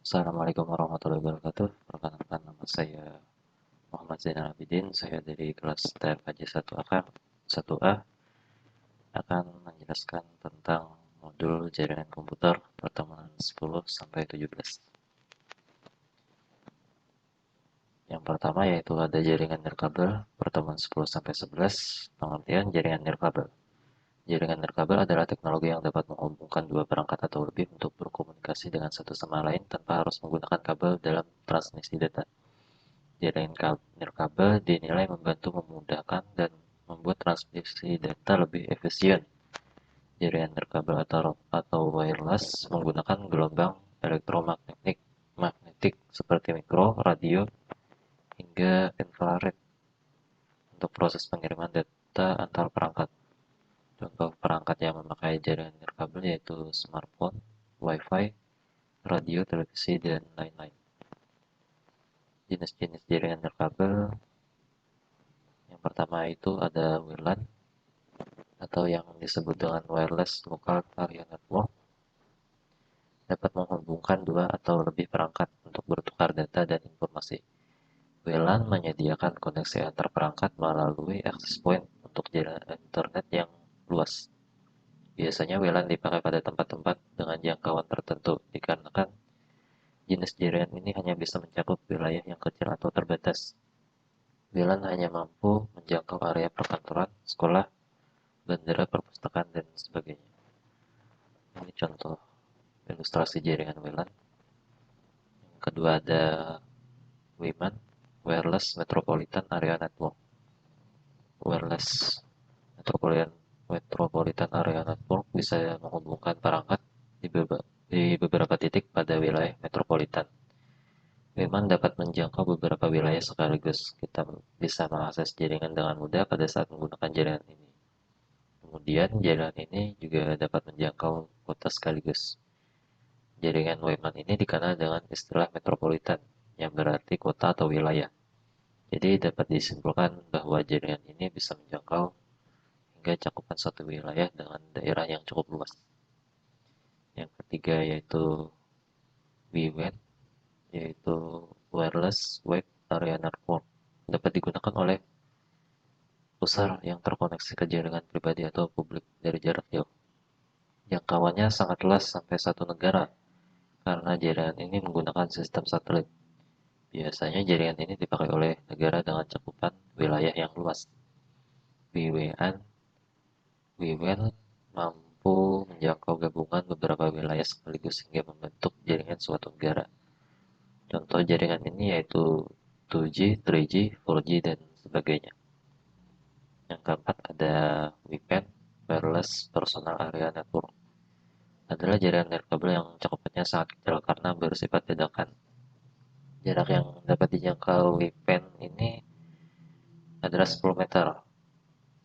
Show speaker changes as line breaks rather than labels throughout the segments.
Assalamualaikum warahmatullahi wabarakatuh. Perkenalkan nama saya Muhammad Zainal Abidin. Saya dari kelas TFKJ 1A, 1A akan menjelaskan tentang modul jaringan komputer pertemuan 10 sampai 17. Yang pertama yaitu ada jaringan nirkabel pertemuan 10 sampai 11. Pengertian jaringan nirkabel. Jaringan nirkabel adalah teknologi yang dapat menghubungkan dua perangkat atau lebih untuk berkomunikasi dengan satu sama lain tanpa harus menggunakan kabel dalam transmisi data. Jaringan nirkabel dinilai membantu memudahkan dan membuat transmisi data lebih efisien. Jaringan nirkabel atau wireless menggunakan gelombang elektromagnetik magnetik seperti mikro, radio, hingga infrared untuk proses pengiriman data antar perangkat. Contoh perangkat yang memakai jaringan nirkabel yaitu smartphone, wifi, radio, televisi, dan lain-lain. Jenis-jenis jaringan nirkabel yang pertama itu ada WLAN atau yang disebut dengan Wireless Local Area Network, dapat menghubungkan dua atau lebih perangkat untuk bertukar data dan informasi. WLAN menyediakan koneksi antar perangkat melalui access point untuk jaringan internet yang luas. Biasanya WLAN dipakai pada tempat-tempat dengan jangkauan tertentu, dikarenakan jenis jaringan ini hanya bisa mencakup wilayah yang kecil atau terbatas. WLAN hanya mampu menjangkau area perkantoran, sekolah, bandara, perpustakaan, dan sebagainya. Ini contoh ilustrasi jaringan WLAN. Yang kedua ada WMAN, Wireless Metropolitan Area Network. Wireless Metropolitan Area Network bisa menghubungkan perangkat di beberapa titik pada wilayah metropolitan. WMAN dapat menjangkau beberapa wilayah sekaligus. Kita bisa mengakses jaringan dengan mudah pada saat menggunakan jaringan ini. Kemudian jaringan ini juga dapat menjangkau kota sekaligus. Jaringan WMAN ini dikenal dengan istilah metropolitan, yang berarti kota atau wilayah. Jadi dapat disimpulkan bahwa jaringan ini bisa menjangkau hingga cakupan satu wilayah dengan daerah yang cukup luas. Yang ketiga yaitu WWAN, yaitu Wireless Wide Area Network. Dapat digunakan oleh user yang terkoneksi ke jaringan pribadi atau publik dari jarak jauh. Jangkauannya sangat luas sampai satu negara, karena jaringan ini menggunakan sistem satelit. Biasanya jaringan ini dipakai oleh negara dengan cakupan wilayah yang luas. WWAN WWAN mampu menjangkau gabungan beberapa wilayah sekaligus hingga membentuk jaringan suatu negara. Contoh jaringan ini yaitu 2G, 3G, 4G, dan sebagainya. Yang keempat ada WPAN, Wireless Personal Area Network. Adalah jaringan nirkabel yang cakupannya sangat kecil karena bersifat dadakan. Jarak yang dapat dijangkau WPAN ini adalah 10 meter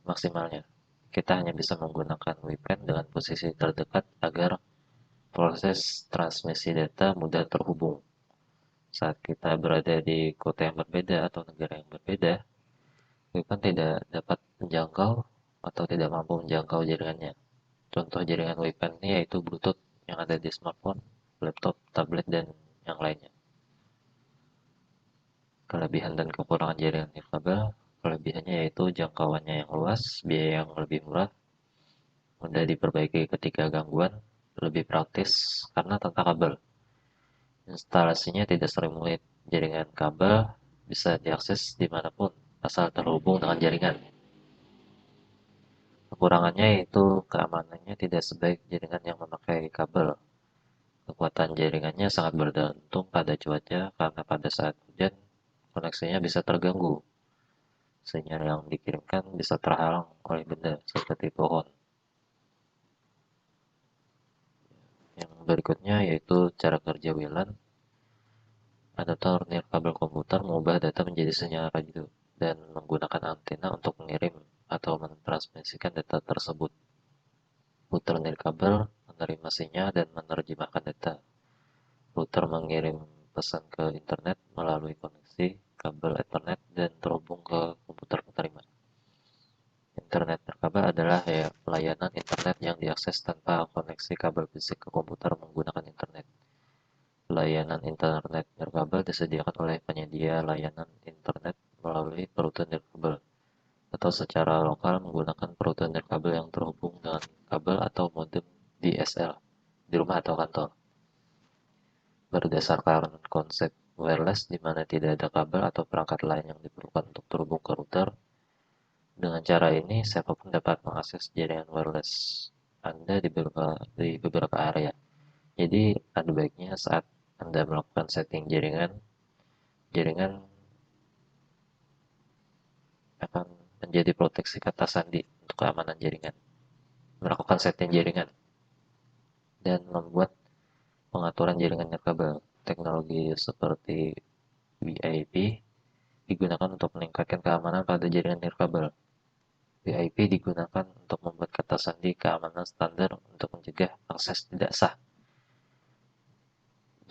maksimalnya. Kita hanya bisa menggunakan WPAN dengan posisi terdekat agar proses transmisi data mudah terhubung. Saat kita berada di kota yang berbeda atau negara yang berbeda, WPAN tidak dapat menjangkau atau tidak mampu menjangkau jaringannya. Contoh jaringan WPAN ini yaitu Bluetooth yang ada di smartphone, laptop, tablet, dan yang lainnya. Kelebihan dan kekurangan jaringan nirkabel, kelebihannya yaitu jangkauannya yang luas, biaya yang lebih murah, mudah diperbaiki ketika gangguan, lebih praktis karena tanpa kabel. Instalasinya tidak serumit. Jaringan kabel bisa diakses dimanapun, asal terhubung dengan jaringan. Kekurangannya yaitu keamanannya tidak sebaik jaringan yang memakai kabel. Kekuatan jaringannya sangat bergantung pada cuaca karena pada saat hujan, koneksinya bisa terganggu. Sinyal yang dikirimkan bisa terhalang oleh benda seperti pohon. Yang berikutnya yaitu cara kerja WLAN. Adaptor nirkabel komputer mengubah data menjadi sinyal radio dan menggunakan antena untuk mengirim atau mentransmisikan data tersebut. Router nirkabel menerima sinyal dan menerjemahkan data. Router mengirim pesan ke internet melalui koneksi kabel Ethernet dan terhubung ke komputer penerima. Internet nirkabel adalah layanan internet yang diakses tanpa koneksi kabel fisik ke komputer menggunakan internet. layanan internet nirkabel disediakan oleh penyedia layanan internet melalui peruter nirkabel atau secara lokal menggunakan peruter nirkabel yang terhubung dengan kabel atau modem DSL di rumah atau kantor. Berdasarkan konsep wireless di mana tidak ada kabel atau perangkat lain yang diperlukan untuk terhubung ke router, dengan cara ini siapapun dapat mengakses jaringan wireless Anda di beberapa area. Jadi ada baiknya saat Anda melakukan setting jaringan, jaringan akan menjadi proteksi kata sandi untuk keamanan jaringan. Melakukan setting jaringan dan membuat pengaturan jaringan nirkabel. Teknologi seperti VIP digunakan untuk meningkatkan keamanan pada jaringan nirkabel. VIP digunakan untuk membuat kata sandi keamanan standar untuk mencegah akses tidak sah.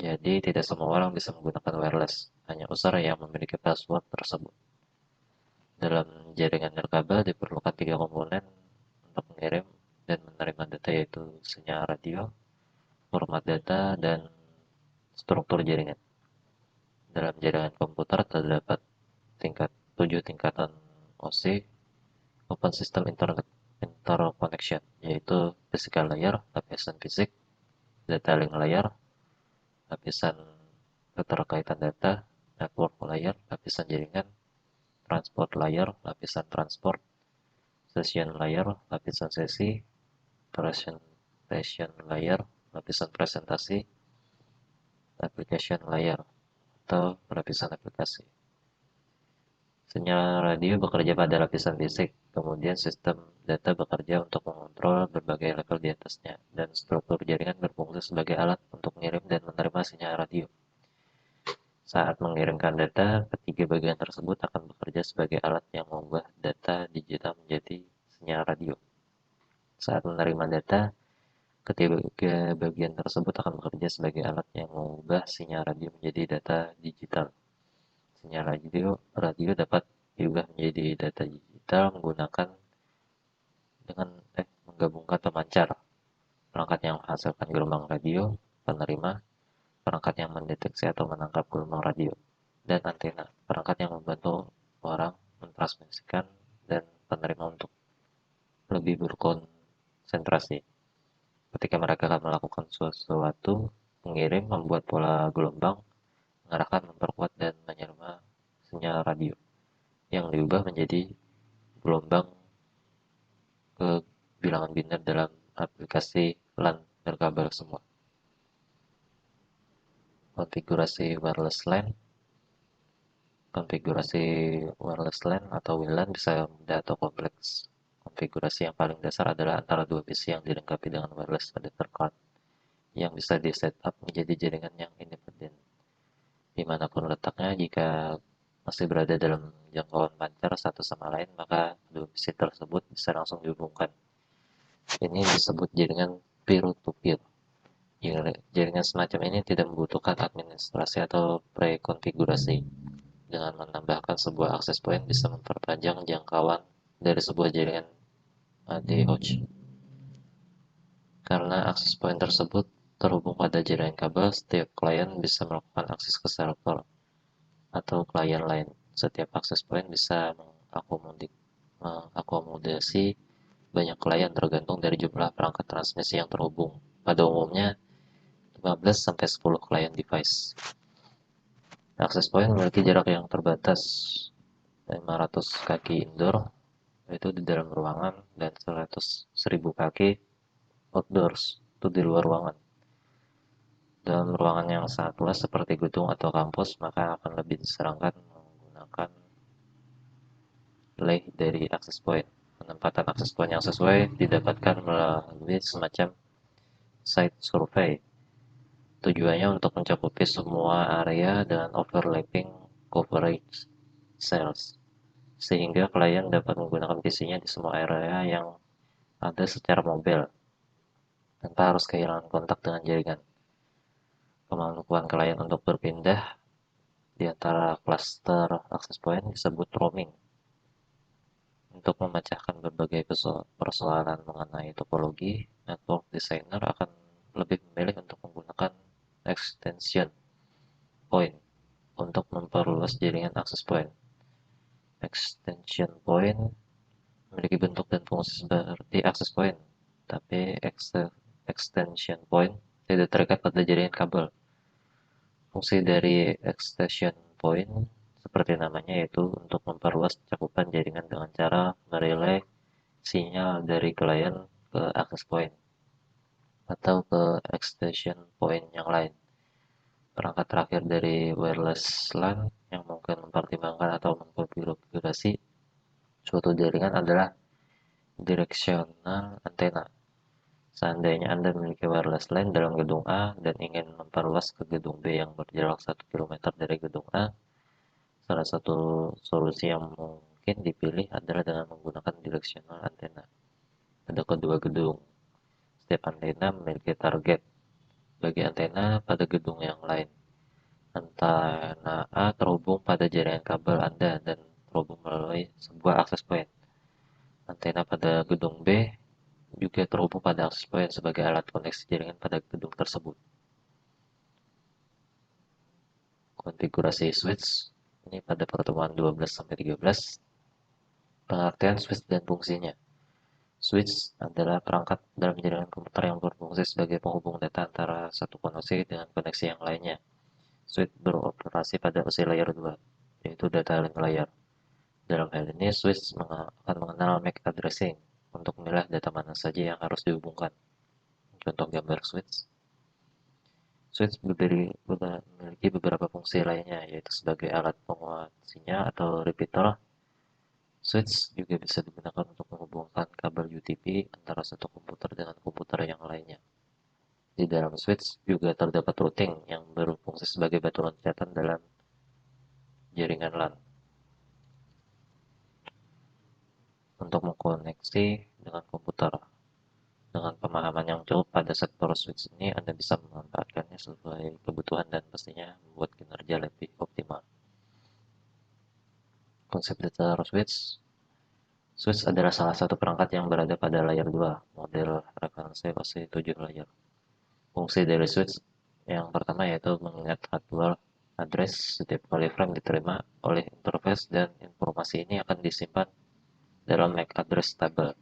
Jadi tidak semua orang bisa menggunakan wireless, hanya user yang memiliki password tersebut. Dalam jaringan nirkabel diperlukan 3 komponen untuk mengirim dan menerima data, yaitu sinyal radio, format data, dan struktur jaringan. Dalam jaringan komputer terdapat 7 tingkatan OC, Open System Interconnection, yaitu physical layer, lapisan fisik, data link layer, lapisan keterkaitan data, network layer, lapisan jaringan, transport layer, lapisan transport, session layer, lapisan sesi, presentation layer, lapisan presentasi, application layer, atau lapisan aplikasi. Sinyal radio bekerja pada lapisan fisik, kemudian sistem data bekerja untuk mengontrol berbagai level di atasnya, dan struktur jaringan berfungsi sebagai alat untuk mengirim dan menerima sinyal radio. Saat mengirimkan data, ketiga bagian tersebut akan bekerja sebagai alat yang mengubah data digital menjadi sinyal radio. Saat menerima data, ketiga bagian tersebut akan bekerja sebagai alat yang mengubah sinyal radio menjadi data digital. Sinyal radio dapat diubah menjadi data digital menggunakan menggabungkan pemancar, perangkat yang menghasilkan gelombang radio, penerima, perangkat yang mendeteksi atau menangkap gelombang radio, dan antena, perangkat yang membantu orang mentransmisikan dan penerima untuk lebih berkonsentrasi. Ketika mereka akan melakukan sesuatu, mengirim, membuat pola gelombang, mengarahkan, memperkuat, dan menyerma sinyal radio yang diubah menjadi gelombang ke bilangan biner dalam aplikasi LAN nirkabel semua. Konfigurasi wireless LAN atau WLAN bisa mudah atau kompleks. Konfigurasi yang paling dasar adalah antara dua PC yang dilengkapi dengan wireless adapter card yang bisa di setup menjadi jaringan yang independen dimanapun letaknya. Jika masih berada dalam jangkauan pancar satu sama lain, maka dua PC tersebut bisa langsung dihubungkan. Ini disebut jaringan peer-to-peer. Jaringan semacam ini tidak membutuhkan administrasi atau prekonfigurasi. Dengan menambahkan sebuah akses point bisa memperpanjang jangkauan dari sebuah jaringan ADHOC. Karena akses point tersebut terhubung pada jaringan kabel, setiap klien bisa melakukan akses ke server atau klien lain. Setiap akses point bisa mengakomodasi banyak klien tergantung dari jumlah perangkat transmisi yang terhubung. Pada umumnya 15-10 klien device. Akses point memiliki jarak yang terbatas 500 kaki indoor, yaitu di dalam ruangan, dan 100.000 kaki outdoors, itu di luar ruangan. Dalam ruangan yang sangat luas seperti gedung atau kampus, maka akan lebih disarankan menggunakan lay dari akses point. Penempatan akses point yang sesuai didapatkan melalui semacam site survey. Tujuannya untuk mencakupi semua area dengan overlapping coverage cells, sehingga klien dapat menggunakan PC-nya di semua area yang ada secara mobile, tanpa harus kehilangan kontak dengan jaringan. Kemampuan klien untuk berpindah di antara cluster access point disebut roaming. Untuk memecahkan berbagai persoalan mengenai topologi, network designer akan lebih memilih untuk menggunakan extension point untuk memperluas jaringan akses point. Extension point memiliki bentuk dan fungsi seperti access point, tapi extension point tidak terikat pada jaringan kabel. Fungsi dari extension point seperti namanya yaitu untuk memperluas cakupan jaringan dengan cara merelay sinyal dari klien ke access point atau ke extension point yang lain. Perangkat terakhir dari wireless LAN yang mungkin mempertimbangkan atau mengkonfigurasi suatu jaringan adalah directional antenna. Seandainya Anda memiliki wireless LAN dalam gedung A dan ingin memperluas ke gedung B yang berjarak 1 km dari gedung A, salah satu solusi yang mungkin dipilih adalah dengan menggunakan directional antenna pada kedua gedung. Setiap antena memiliki target bagi antena pada gedung yang lain. Antena A terhubung pada jaringan kabel Anda dan terhubung melalui sebuah akses point. Antena pada gedung B juga terhubung pada akses point sebagai alat koneksi jaringan pada gedung tersebut. Konfigurasi switch ini pada pertemuan 12-13. Pengertian switch dan fungsinya. Switch adalah perangkat dalam jaringan komputer yang berfungsi sebagai penghubung data antara satu koneksi dengan koneksi yang lainnya. Switch beroperasi pada usia layer 2, yaitu data link layer. Dalam hal ini, switch akan mengenal MAC addressing untuk memilah data mana saja yang harus dihubungkan. Contoh gambar switch. Switch memiliki beberapa fungsi lainnya, yaitu sebagai alat penguat sinyal atau repeater. Switch juga bisa digunakan untuk menghubungkan kabel UTP antara satu komputer dengan komputer yang lainnya. Di dalam switch juga terdapat routing yang berfungsi sebagai batu loncatan dalam jaringan LAN. Untuk mengkoneksi dengan komputer. Dengan pemahaman yang cukup pada sektor switch ini, Anda bisa memanfaatkannya sesuai kebutuhan dan pastinya membuat kinerja lebih optimal. Konsep data switch. Switch adalah salah satu perangkat yang berada pada layer 2, model referensi OSI 7 layer. Fungsi dari switch yang pertama yaitu mengingat hardware address setiap kali frame diterima oleh interface dan informasi ini akan disimpan dalam MAC address table.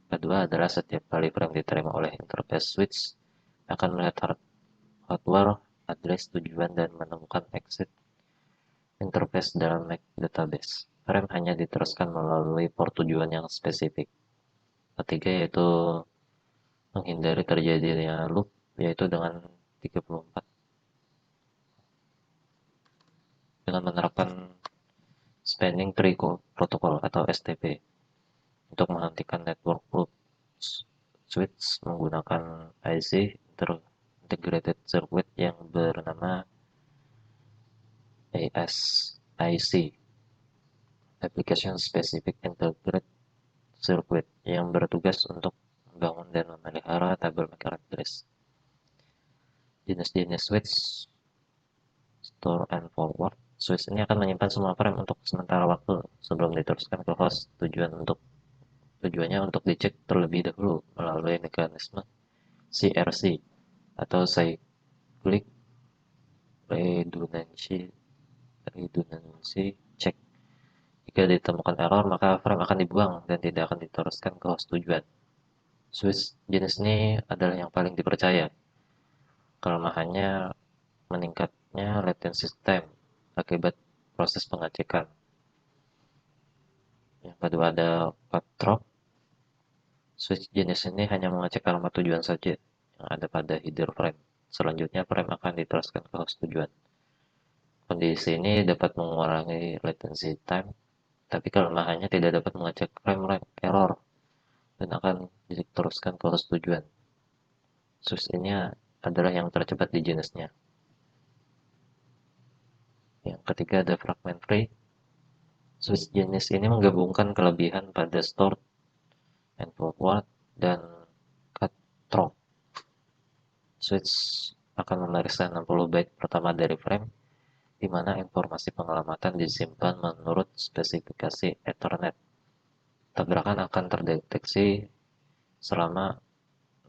Kedua adalah setiap kali frame diterima oleh interface switch akan melihat hardware address tujuan dan menemukan exit interface dalam MAC database. Frame hanya diteruskan melalui port tujuan yang spesifik. Ketiga yaitu menghindari terjadinya loop, yaitu dengan 34 dengan menerapkan Spanning Tree Protocol atau STP untuk menghentikan network loop. Switch menggunakan IC Integrated Circuit yang bernama ASIC, Application Specific Integrated Circuit, yang bertugas untuk membangun dan memelihara tabel MAC address. Jenis-jenis switch store and forward. Switch ini akan menyimpan semua frame untuk sementara waktu sebelum diteruskan ke host. Tujuannya untuk dicek terlebih dahulu melalui mekanisme CRC atau Cyclic Redundancy Check. Jika ditemukan error, maka frame akan dibuang dan tidak akan diteruskan ke host tujuan. Switch jenis ini adalah yang paling dipercaya. Kelemahannya meningkatnya latency time akibat proses pengecekan. Yang kedua ada path drop. Switch jenis ini hanya mengecek alamat tujuan saja yang ada pada header frame. Selanjutnya frame akan diteruskan ke host tujuan. Kondisi ini dapat mengurangi latency time, tapi kelemahannya tidak dapat mengecek frame error dan akan diteruskan ke host tujuan. Switch ini adalah yang tercepat di jenisnya. Yang ketiga ada fragment free. Switch jenis ini menggabungkan kelebihan pada store and forward dan cut through. Switch akan memeriksa 60 byte pertama dari frame, di mana informasi pengelamatan disimpan menurut spesifikasi Ethernet. Tabrakan akan terdeteksi selama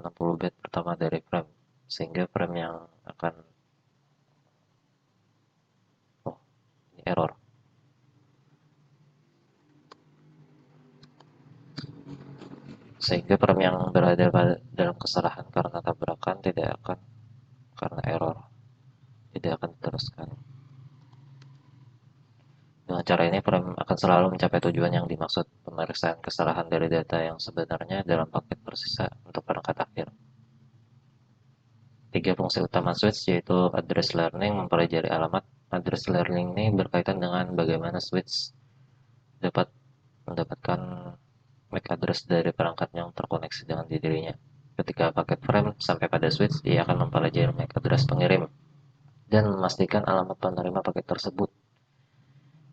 60 byte pertama dari frame, sehingga frame yang akan sehingga frame yang berada dalam kesalahan karena tabrakan tidak akan karena error tidak akan diteruskan. Dengan cara ini, frame akan selalu mencapai tujuan yang dimaksud, pemeriksaan kesalahan dari data yang sebenarnya dalam paket tersisa untuk perangkat akhir. Tiga fungsi utama switch yaitu address learning, mempelajari alamat. Address learning ini berkaitan dengan bagaimana switch dapat mendapatkan MAC address dari perangkat yang terkoneksi dengan dirinya. Ketika paket frame sampai pada switch, ia akan mempelajari MAC address pengirim dan memastikan alamat penerima paket tersebut.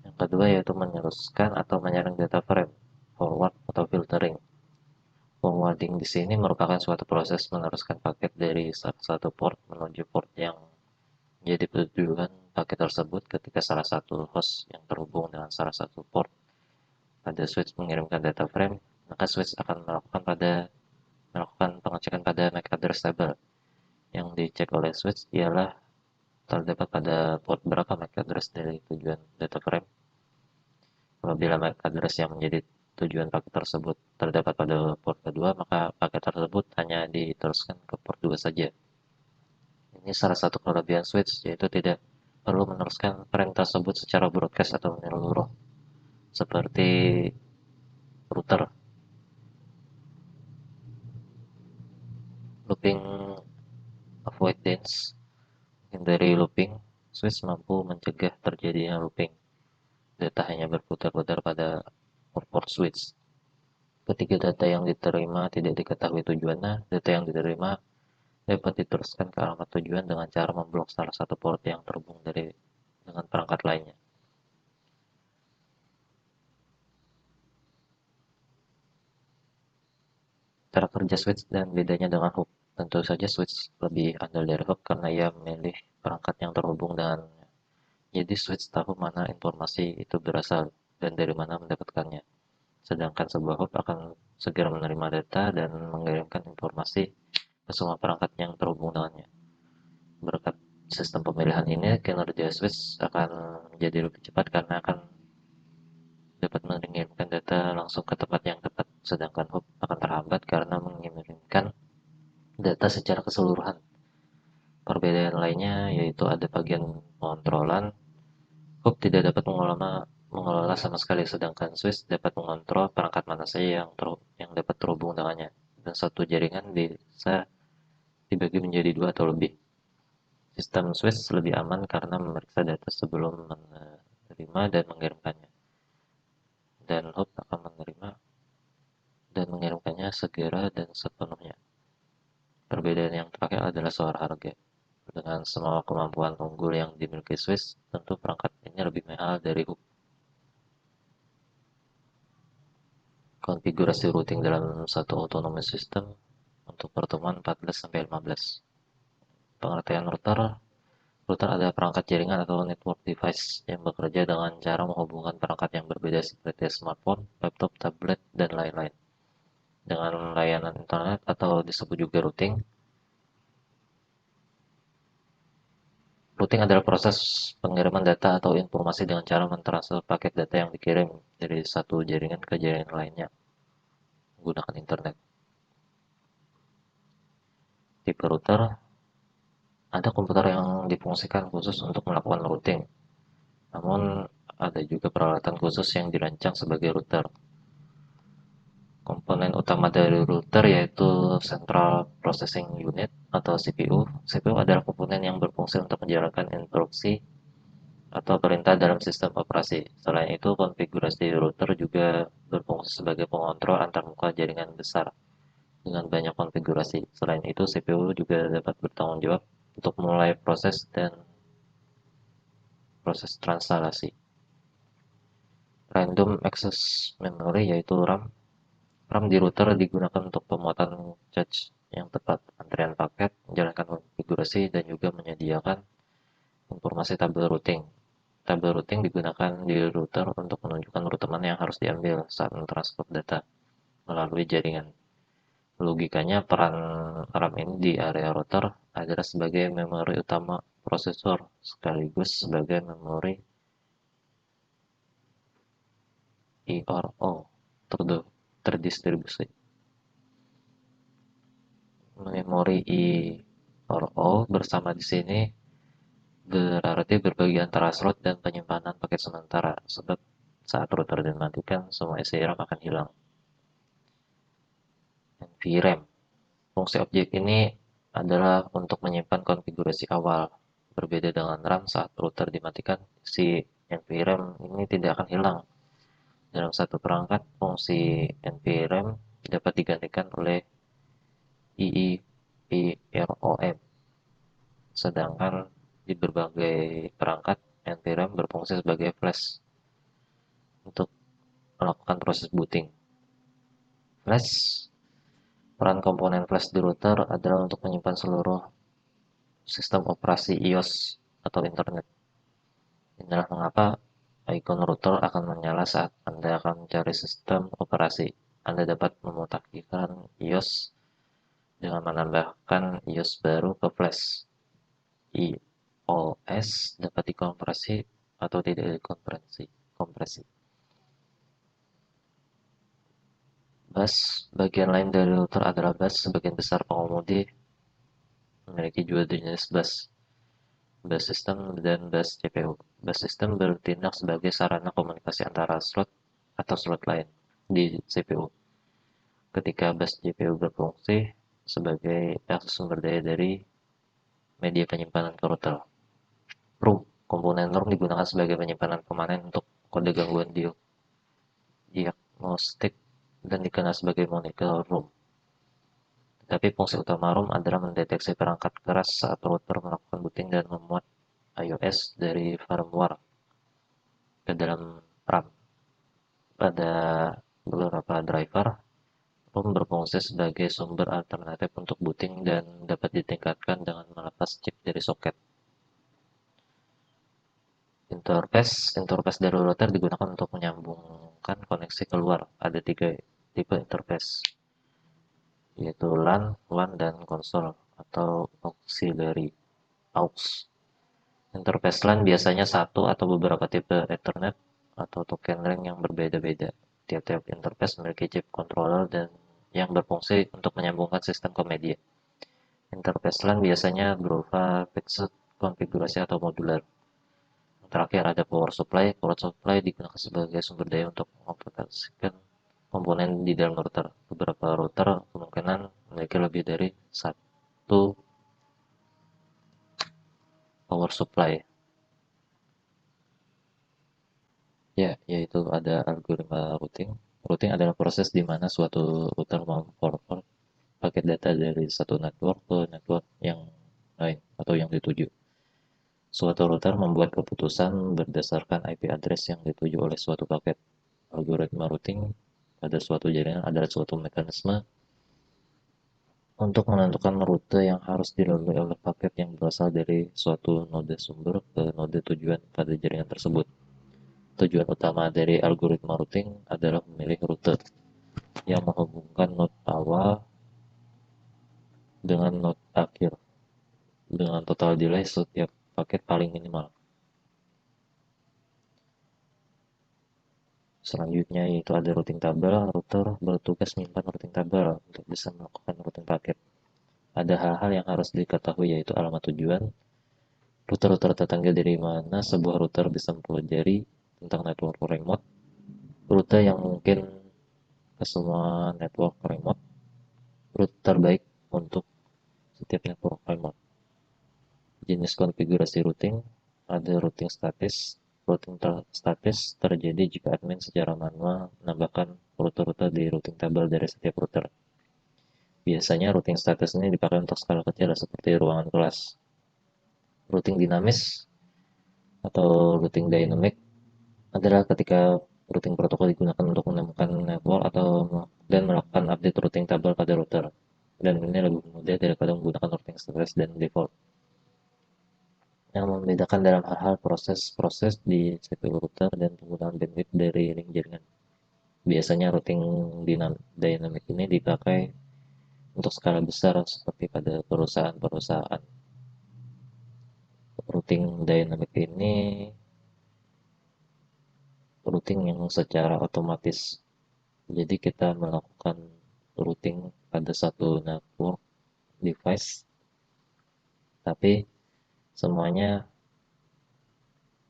Yang kedua yaitu meneruskan atau menyaring data frame, forward atau filtering. Forwarding di sini merupakan suatu proses meneruskan paket dari salah satu port menuju port yang menjadi tujuan paket tersebut ketika salah satu host yang terhubung dengan salah satu port pada switch mengirimkan data frame, maka switch akan melakukan pengecekan pada MAC address table. Yang dicek oleh switch ialah terdapat pada port berapa MAC address dari tujuan data frame. Apabila MAC address yang menjadi tujuan paket tersebut terdapat pada port kedua, maka paket tersebut hanya diteruskan ke port 2 saja. Ini salah satu kelebihan switch, yaitu tidak perlu meneruskan frame tersebut secara broadcast atau menyeluruh, seperti router. Looping avoidance, hindari looping, switch mampu mencegah terjadinya looping. Data hanya berputar-putar pada port switch. Ketika data yang diterima tidak diketahui tujuannya, data yang diterima dapat diteruskan ke alamat tujuan dengan cara memblok salah satu port yang terhubung dengan perangkat lainnya. Cara kerja switch dan bedanya dengan hook. Tentu saja switch lebih andal dari hook karena ia memilih perangkat yang terhubung dengannya. Jadi switch tahu mana informasi itu berasal dan dari mana mendapatkannya. Sedangkan sebuah hook akan segera menerima data dan mengirimkan informasi ke semua perangkat yang terhubung dengannya. Berkat sistem pemilihan ini, kinerja switch akan menjadi lebih cepat karena akan dapat mengirimkan data langsung ke tempat yang tepat, sedangkan hook akan terhambat karena mengirimkan data secara keseluruhan. Perbedaan lainnya yaitu ada bagian pengontrolan. Hook tidak dapat mengelola sama sekali, sedangkan switch dapat mengontrol perangkat mana saja yang dapat terhubung dengannya. Dan satu jaringan bisa dibagi menjadi dua atau lebih. Sistem switch lebih aman karena memeriksa data sebelum menerima dan mengirimkannya. Dan hook akan menerima dan mengirimkannya segera dan sepenuhnya. Perbedaan yang terakhir adalah soal harga. Dengan semua kemampuan unggul yang dimiliki Swiss, tentu perangkat ini lebih mahal dari hook. Konfigurasi routing dalam satu autonomous system untuk pertemuan 14-15. Pengertian router. Router adalah perangkat jaringan atau network device yang bekerja dengan cara menghubungkan perangkat yang berbeda seperti smartphone, laptop, tablet, dan lain-lain dengan layanan internet atau disebut juga routing. Routing adalah proses pengiriman data atau informasi dengan cara mentransfer paket data yang dikirim dari satu jaringan ke jaringan lainnya menggunakan internet. Tipe router, ada komputer yang difungsikan khusus untuk melakukan routing. Namun ada juga peralatan khusus yang dirancang sebagai router. Komponen utama dari router yaitu Central Processing Unit atau CPU. CPU adalah komponen yang berfungsi untuk menjalankan instruksi atau perintah dalam sistem operasi. Selain itu, konfigurasi router juga berfungsi sebagai pengontrol antarmuka jaringan besar dengan banyak konfigurasi. Selain itu, CPU juga dapat bertanggung jawab untuk memulai proses translasi. Random Access Memory yaitu RAM. RAM di router digunakan untuk pemuatan cache yang tepat, antrian paket, menjalankan konfigurasi, dan juga menyediakan informasi tabel routing. Tabel routing digunakan di router untuk menunjukkan rute mana yang harus diambil saat mentransfer data melalui jaringan. Logikanya, peran RAM ini di area router adalah sebagai memori utama prosesor sekaligus sebagai memori IRO terdistribusi. memori I/O bersama di sini berarti berbagi antara slot dan penyimpanan paket sementara, sebab saat router dimatikan, semua isi RAM akan hilang. NVRAM. Fungsi objek ini adalah untuk menyimpan konfigurasi awal. Berbeda dengan RAM, saat router dimatikan, si NVRAM ini tidak akan hilang. Dalam satu perangkat, fungsi NVRAM dapat digantikan oleh EEPROM. Sedangkan di berbagai perangkat, NVRAM berfungsi sebagai flash untuk melakukan proses booting. Flash, peran komponen flash di router adalah untuk menyimpan seluruh sistem operasi iOS atau internet. Inilah mengapa ikon router akan menyala saat Anda akan mencari sistem operasi. Anda dapat memutakhirkan iOS dengan menambahkan iOS baru ke flash. iOS dapat dikompresi atau tidak dikompresi. Bus, bagian lain dari router adalah bus. Sebagian besar pengemudi memiliki dua jenis bus, bus system dan bus CPU. Bus system bertindak sebagai sarana komunikasi antara slot atau slot lain di CPU. Ketika bus GPU berfungsi sebagai akses sumber daya dari media penyimpanan ke router. ROM, komponen ROM digunakan sebagai penyimpanan permanen untuk kode gangguan diagnostik dan dikenal sebagai monitor ROM. Tetapi fungsi utama ROM adalah mendeteksi perangkat keras saat router melakukan booting dan memuat iOS dari firmware ke dalam RAM. Pada beberapa driver, ROM berfungsi sebagai sumber alternatif untuk booting dan dapat ditingkatkan dengan melepas chip dari soket. Interface dari router digunakan untuk menyambungkan koneksi keluar. Ada tiga tipe interface, yaitu LAN, WAN, dan konsol atau auxiliary aux. Interface LAN biasanya satu atau beberapa tipe Ethernet atau token ring yang berbeda-beda. Tiap-tiap interface memiliki chip controller dan yang berfungsi untuk menyambungkan sistem ke media. Interface LAN biasanya berupa fixed konfigurasi atau modular. Yang terakhir ada power supply. Power supply digunakan sebagai sumber daya untuk mengoperasikan komponen di dalam router. Beberapa router kemungkinan memiliki lebih dari satu power supply. Ya, yaitu ada algoritma routing. Routing adalah proses di mana suatu router memforward paket data dari satu network ke network yang lain atau yang dituju. Suatu router membuat keputusan berdasarkan IP address yang dituju oleh suatu paket. Algoritma routing pada suatu jaringan adalah suatu mekanisme untuk menentukan rute yang harus dilalui oleh paket yang berasal dari suatu node sumber ke node tujuan pada jaringan tersebut. Tujuan utama dari algoritma routing adalah memilih rute yang menghubungkan node awal dengan node akhir dengan total delay setiap paket paling minimal. Selanjutnya yaitu ada routing table. Router bertugas menyimpan routing table untuk bisa melakukan routing paket. Ada hal-hal yang harus diketahui yaitu alamat tujuan, router-router tetangga dari mana sebuah router bisa mempelajari tentang network remote, rute yang mungkin ke semua network remote, rute terbaik untuk setiap network remote. Jenis konfigurasi routing, ada routing statis. Routing statis terjadi jika admin secara manual menambahkan rute-rute di routing table dari setiap router. Biasanya routing statis ini dipakai untuk skala kecil seperti ruangan kelas. Routing dinamis atau routing dynamic adalah ketika routing protokol digunakan untuk menemukan network atau dan melakukan update routing table pada router. Dan ini lebih mudah daripada menggunakan routing statis dan default. Yang membedakan dalam hal-hal proses-proses di CPU router dan penggunaan bandwidth dari link jaringan. Biasanya routing dynamic ini dipakai untuk skala besar seperti pada perusahaan-perusahaan. Routing dynamic ini routing yang secara otomatis. Jadi kita melakukan routing pada satu network device, tapi semuanya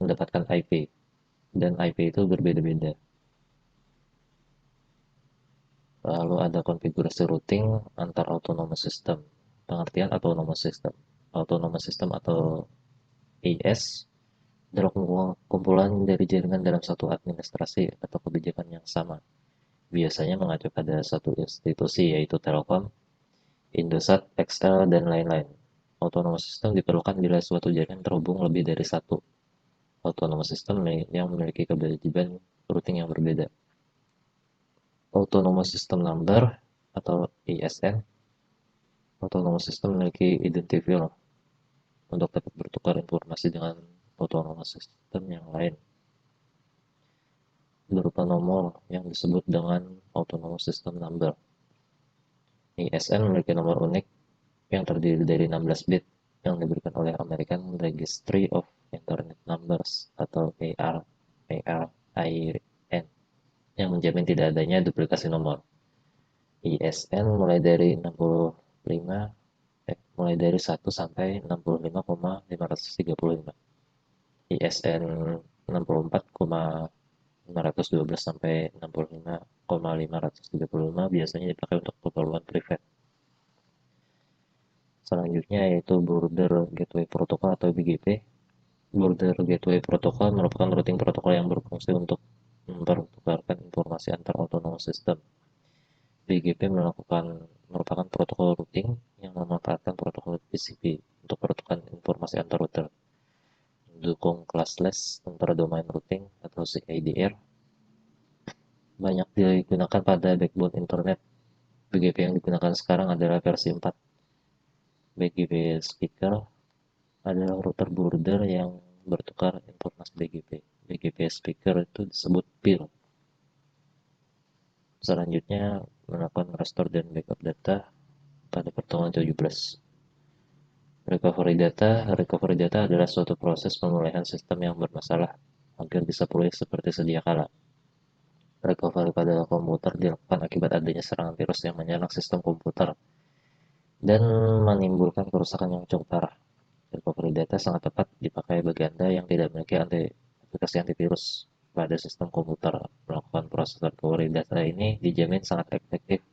mendapatkan IP, dan IP itu berbeda-beda. Lalu ada konfigurasi routing antar autonomous system. Pengertian autonomous system. Autonomous system atau AS adalah kumpulan dari jaringan dalam satu administrasi atau kebijakan yang sama. Biasanya mengacu pada satu institusi yaitu Telkom, Indosat, XL, dan lain-lain. Autonomous system diperlukan bila suatu jaringan terhubung lebih dari satu autonomous system yang memiliki kewajiban routing yang berbeda. Autonomous System Number atau ASN. Autonomous System memiliki identifier untuk dapat bertukar informasi dengan autonomous system yang lain berupa nomor yang disebut dengan Autonomous System Number. ASN memiliki nomor unik yang terdiri dari 16 bit yang diberikan oleh American Registry of Internet Numbers atau ARIN yang menjamin tidak adanya duplikasi nomor. ISN mulai dari 1 sampai 65,535. ISN 64,512 sampai 65,535 biasanya dipakai untuk keperluan privat. Selanjutnya yaitu Border Gateway Protocol atau BGP. Border Gateway Protocol merupakan routing protokol yang berfungsi untuk mempertukarkan informasi antar autonomous system. BGP merupakan protokol routing yang memanfaatkan protokol TCP untuk pertukaran informasi antar router, mendukung classless inter-domain routing atau CIDR. Banyak digunakan pada backbone internet. BGP yang digunakan sekarang adalah versi 4. BGP speaker adalah router border yang bertukar informasi BGP. BGP speaker itu disebut peer. Selanjutnya melakukan restore dan backup data pada pertemuan 17. Recovery data adalah suatu proses pemulihan sistem yang bermasalah agar bisa pulih seperti sedia kala. Recovery pada komputer dilakukan akibat adanya serangan virus yang menyerang sistem komputer dan menimbulkan kerusakan yang cukup parah. Recovery data sangat tepat dipakai bagi Anda yang tidak memiliki aplikasi antivirus pada sistem komputer. Melakukan proses recovery data ini dijamin sangat efektif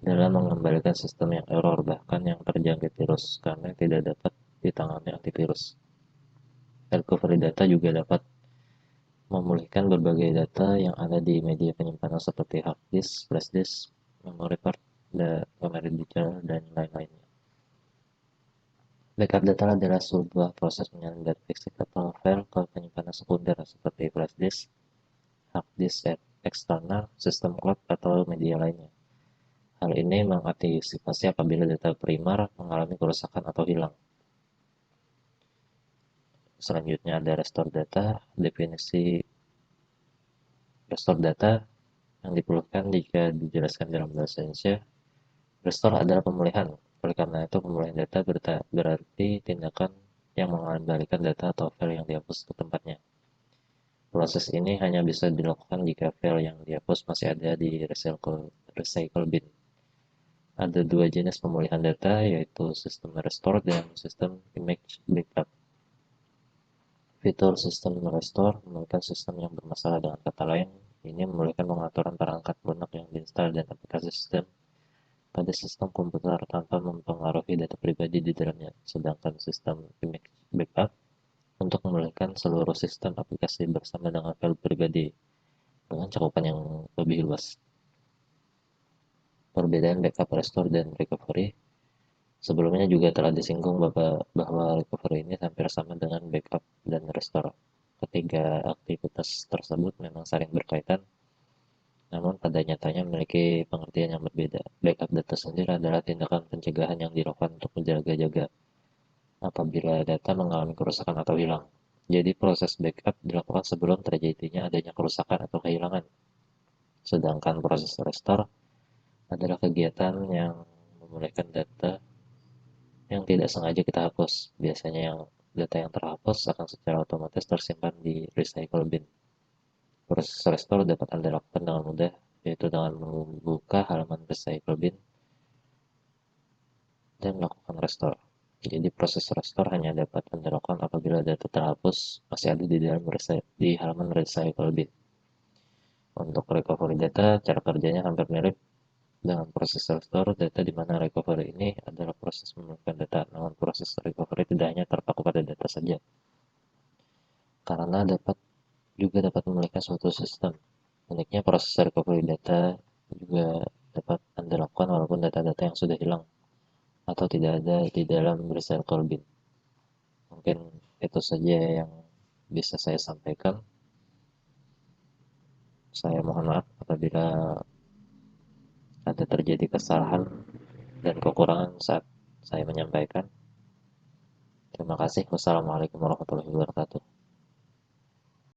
dalam mengembalikan sistem yang error bahkan yang terjangkit virus karena tidak dapat ditangani antivirus. Recovery data juga dapat memulihkan berbagai data yang ada di media penyimpanan seperti hard disk, flash disk, memory card, memori digital, dan lain-lainnya. Backup data adalah sebuah proses menyalin data fisik atau file ke penyimpanan sekunder seperti flash disk, hard disk eksternal, sistem cloud, atau media lainnya. Hal ini mengantisipasi apabila data primer mengalami kerusakan atau hilang. Selanjutnya ada restore data. Definisi restore data yang diperlukan jika dijelaskan dalam bahasa Indonesia. Restore adalah pemulihan. Oleh karena itu, pemulihan data berarti tindakan yang mengembalikan data atau file yang dihapus ke tempatnya. Proses ini hanya bisa dilakukan jika file yang dihapus masih ada di recycle bin. Ada dua jenis pemulihan data, yaitu sistem restore dan sistem image backup. Fitur sistem restore memulihkan sistem yang bermasalah. Dengan kata lain, ini memulihkan pengaturan perangkat lunak yang diinstal dan aplikasi sistem pada sistem komputer tanpa mempengaruhi data pribadi di dalamnya. Sedangkan sistem image backup untuk memulihkan seluruh sistem aplikasi bersama dengan file pribadi dengan cakupan yang lebih luas. Perbedaan backup, restore, dan recovery. Sebelumnya juga telah disinggung bahwa recovery ini hampir sama dengan backup dan restore. Ketiga aktivitas tersebut memang saling berkaitan, namun pada nyatanya memiliki pengertian yang berbeda. Backup data sendiri adalah tindakan pencegahan yang dilakukan untuk menjaga-jaga apabila data mengalami kerusakan atau hilang. Jadi proses backup dilakukan sebelum terjadinya adanya kerusakan atau kehilangan. Sedangkan proses restore adalah kegiatan yang memulihkan data yang tidak sengaja kita hapus. Biasanya data yang terhapus akan secara otomatis tersimpan di recycle bin. Proses restore dapat Anda lakukan dengan mudah, yaitu dengan membuka halaman recycle bin dan melakukan restore. Jadi proses restore hanya dapat Anda lakukan apabila data terhapus masih ada di halaman recycle bin. Untuk recovery data, cara kerjanya hampir mirip dengan proses restore data, di mana recovery ini adalah proses memulihkan data, namun proses recovery tidak hanya terpaku pada data saja, karena dapat memulihkan suatu sistem. Uniknya, proses recovery data juga dapat Anda lakukan walaupun data-data yang sudah hilang atau tidak ada di dalam recycle bin. Mungkin itu saja yang bisa saya sampaikan. Saya mohon maaf apabila ada terjadi kesalahan dan kekurangan saat saya menyampaikan. Terima kasih. Wassalamualaikum warahmatullahi wabarakatuh.